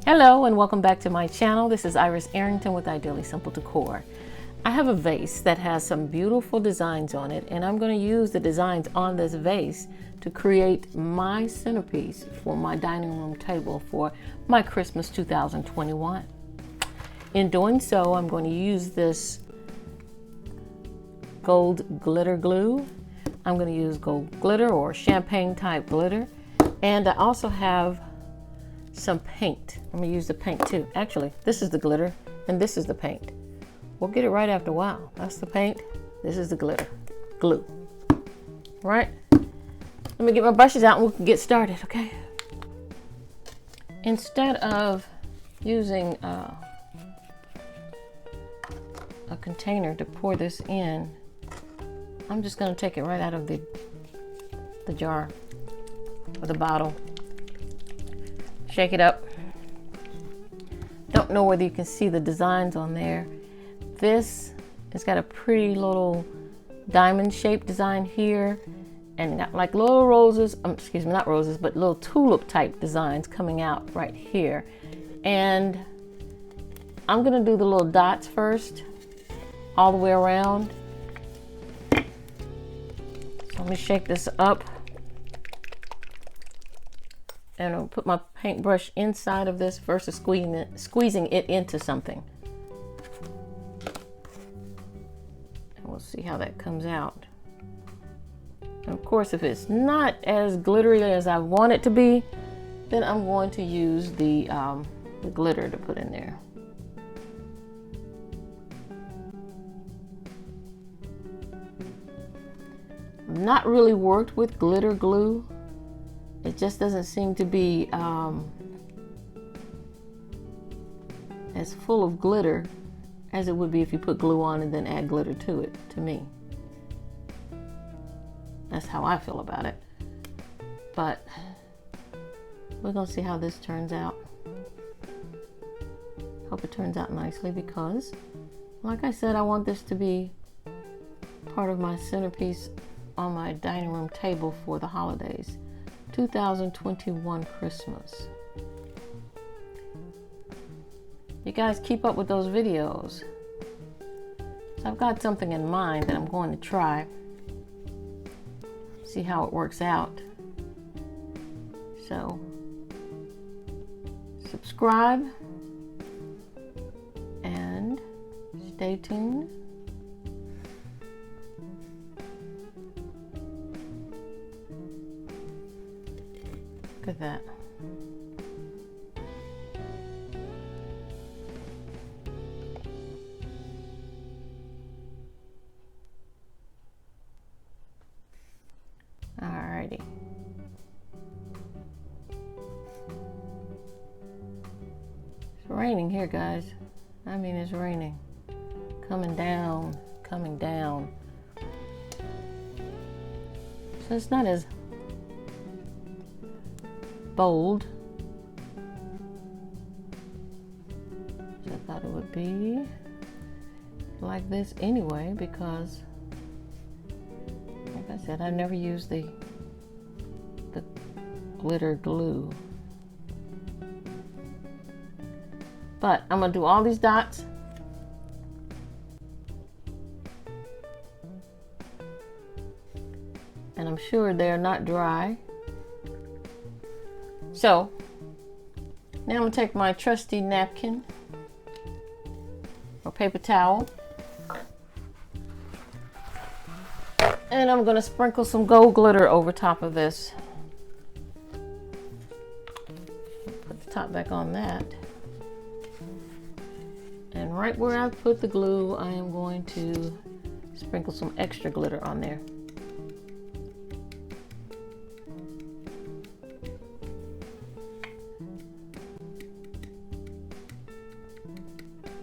Hello and welcome back to my channel. This is Iris Arrington with Ideally Simple Decor. I have a vase that has some beautiful designs on it, and I'm going to use the designs on this vase to create my centerpiece for my dining room table for my Christmas 2021. In doing so, I'm going to use this gold glitter glue. I'm going to use gold glitter or champagne type glitter, and I also have some paint. I'm going to use the paint too. Actually, this is the glitter and this is the paint. We'll get it right after a while. That's the paint. This is the glitter. Glue. Right? Let me get my brushes out and we can get started, okay? Instead of using a container to pour this in, I'm just going to take it right out of the jar or the bottle. Shake it up. Don't know whether you can see the designs on there. This has got a pretty little diamond shaped design here, and got like little roses, excuse me, not roses, but little tulip type designs coming out right here. And I'm gonna do the little dots first, all the way around. So let me shake this up. And I'll put my paintbrush inside of this versus squeezing it into something. And we'll see how that comes out. And of course, if it's not as glittery as I want it to be, then I'm going to use the glitter to put in there. I've not really worked with glitter glue. It just doesn't seem to be as full of glitter as it would be if you put glue on and then add glitter to it, to me. That's how I feel about it. But we're gonna see how this turns out. Hope it turns out nicely because, like I said, I want this to be part of my centerpiece on my dining room table for the holidays. 2021 Christmas. You guys keep up with those videos. So I've got something in mind that I'm going to try. See how it works out. So subscribe and stay tuned. Look at that. Alrighty. It's raining here, guys. I mean, it's raining. Coming down, coming down. So it's not as bold as I thought it would be, like this anyway, because like I said, I've never used the glitter glue. But I'm gonna do all these dots. And I'm sure they're not dry. So now I'm going to take my trusty napkin or paper towel, and I'm going to sprinkle some gold glitter over top of this. Put the top back on that. And right where I put the glue, I am going to sprinkle some extra glitter on there.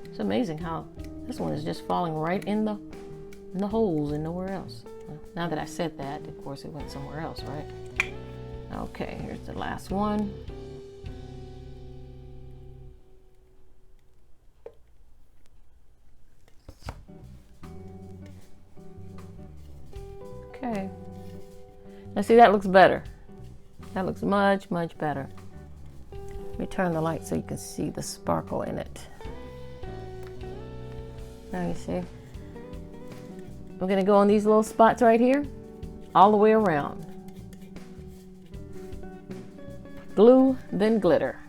It's amazing how this one is just falling right in the holes and nowhere else. Now that I said that, of course it went somewhere else, right? Okay, here's the last one. Okay. Now see, that looks better. That looks much, much better. Let me turn the light so you can see the sparkle in it. Now you see. We're gonna go on these little spots right here, all the way around. Glue, then glitter.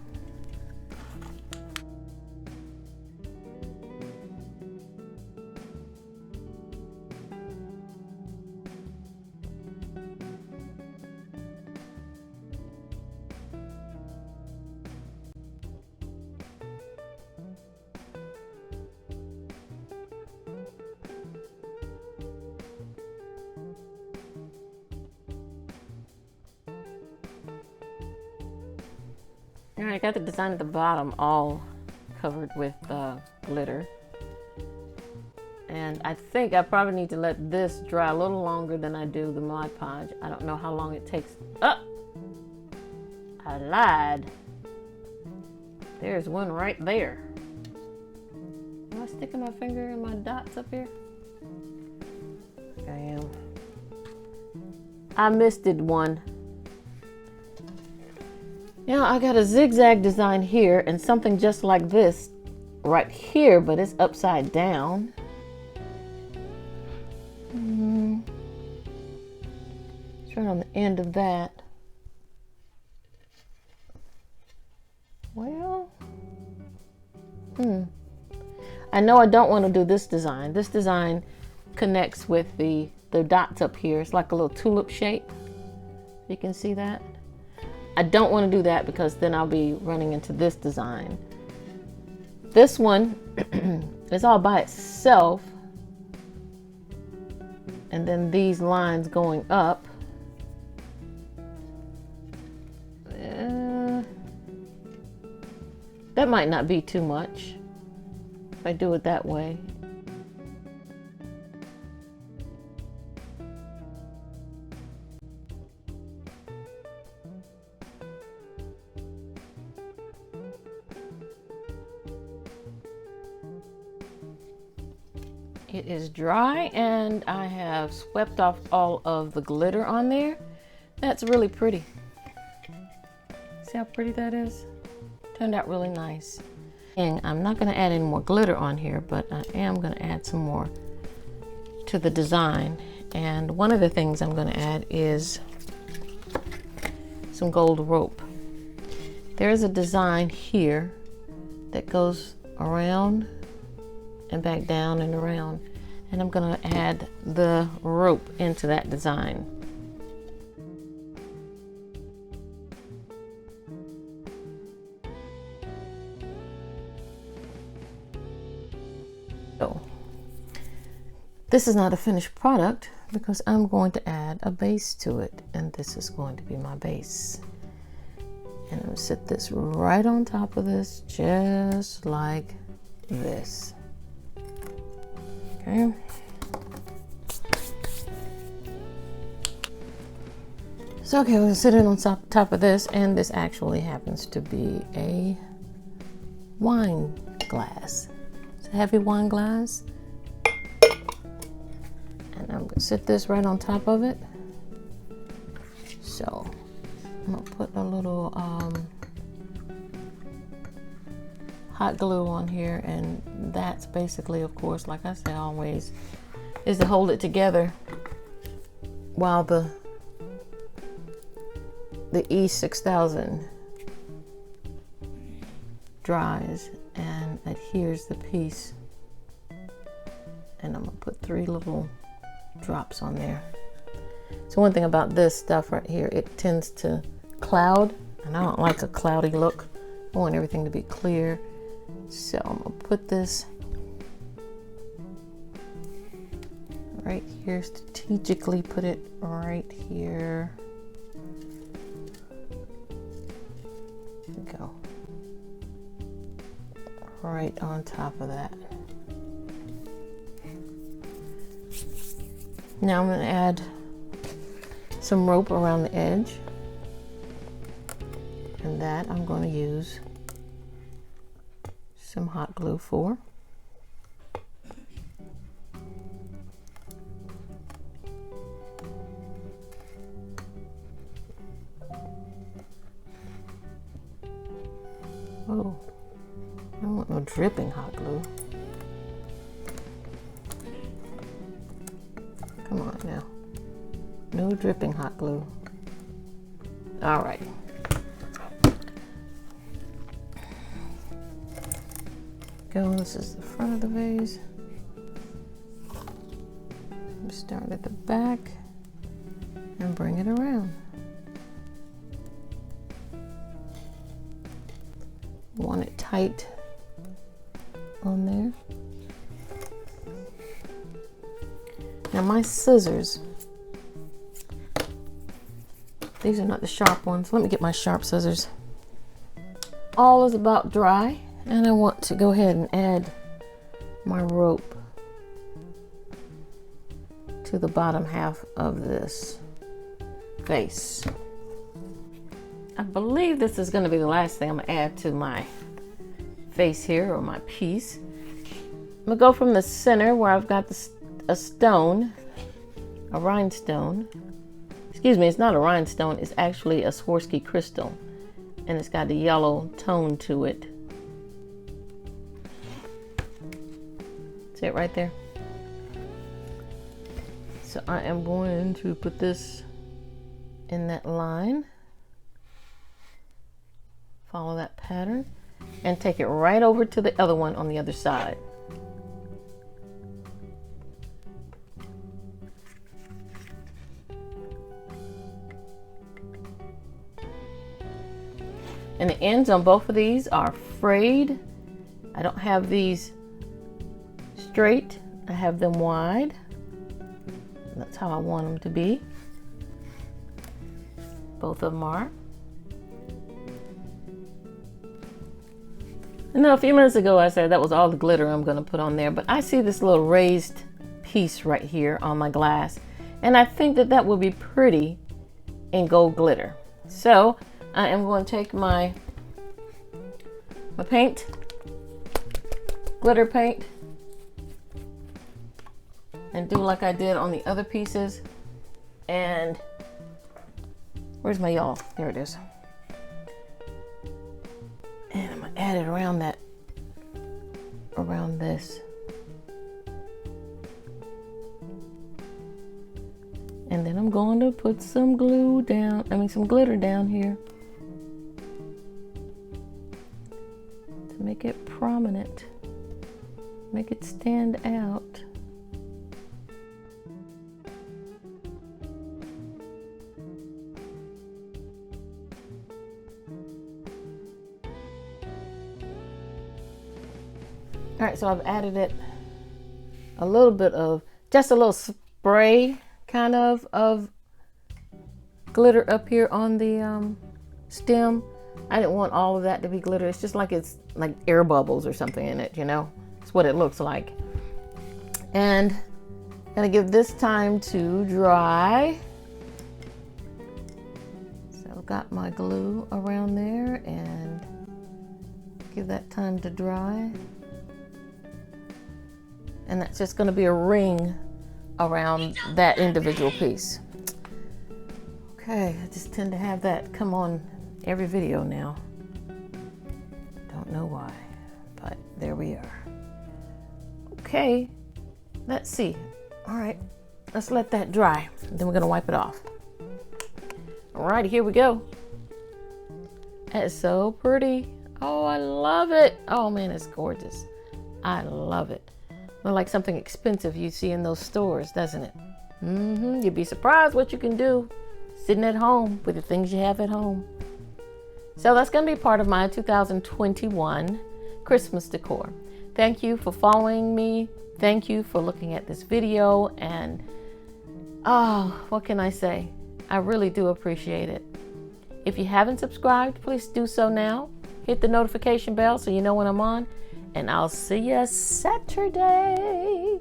All right, I got the design at the bottom all covered with glitter. And I think I probably need to let this dry a little longer than I do the Mod Podge. I don't know how long it takes. Oh! I lied. There's one right there. Am I sticking my finger in my dots up here? I am. I missed it one. Now I got a zigzag design here and something just like this right here, but it's upside down. It's right on the end of that. Well, I know I don't want to do this design. This design connects with the dots up here. It's like a little tulip shape. You can see that. I don't want to do that because then I'll be running into this design. This one is all by itself. And then these lines going up. That might not be too much if I do it that way. It is dry and I have swept off all of the glitter on there. That's really pretty. See how pretty that is? Turned out really nice. And I'm not going to add any more glitter on here, but I am going to add some more to the design. And one of the things I'm going to add is some gold rope. There is a design here that goes around and back down and around, and I'm going to add the rope into that design. So this is not a finished product because I'm going to add a base to it, and this is going to be my base. And I'm going to set this right on top of this, just like this. Okay. So okay, we're gonna sit it on top of this, and this actually happens to be a wine glass. It's a heavy wine glass. And I'm gonna sit this right on top of it. So I'm gonna put a little hot glue on here, and that's basically, of course, like I say always, is to hold it together while the E6000 dries and adheres the piece. And I'm gonna put 3 little drops on there. So one thing about this stuff right here, it tends to cloud, and I don't like a cloudy look. I want everything to be clear. So I'm gonna put this right here, strategically put it right here. There we go. Right on top of that. Now I'm gonna add some rope around the edge, and that I'm going to use some hot glue for. glue. I don't want no dripping hot glue. Come on now. No dripping hot glue. All right. Go, this is the front of the vase. Start at the back and bring it around. Want it tight on there. Now my scissors, these are not the sharp ones. Let me get my sharp scissors. All is about dry, and I want to go ahead and add my rope to the bottom half of this vase. I believe this is going to be the last thing I'm going to add to my vase here, or my piece. I'm going to go from the center where I've got a stone, a rhinestone. Excuse me, it's not a rhinestone, it's actually a Swarovski crystal, and it's got a yellow tone to it. See it right there? So I am going to put this in that line, follow that pattern, and take it right over to the other one on the other side. And the ends on both of these are frayed. I don't have these straight, I have them wide. That's how I want them to be. Both of them are. And now a few minutes ago I said that was all the glitter I'm going to put on there, but I see this little raised piece right here on my glass, and I think that that would be pretty in gold glitter. So I am going to take my paint, glitter paint, and do like I did on the other pieces. And where's my yellow? There it is. And I'm gonna add it around that, around this. And then I'm going to put some glue down, some glitter down here to make it prominent, make it stand out. All right, so I've added it a little bit of, just a little spray kind of glitter up here on the stem. I didn't want all of that to be glitter. It's just like it's like air bubbles or something in it, you know? It's what it looks like. And I'm gonna give this time to dry. So I've got my glue around there and give that time to dry. And that's just going to be a ring around that individual piece. Okay, I just tend to have that come on every video now. Don't know why, but there we are. Okay, let's see. All right, let's let that dry. Then we're going to wipe it off. All right, here we go. That is so pretty. Oh, I love it. Oh man, it's gorgeous. I love it. Like something expensive you see in those stores, doesn't it? You'd be surprised what you can do sitting at home with the things you have at home. So that's going to be part of my 2021 Christmas decor. Thank you for following me. Thank you for looking at this video. And what can I say? I really do appreciate it. If you haven't subscribed, please do so now. Hit the notification bell so you know when I'm on. And I'll see you Saturday.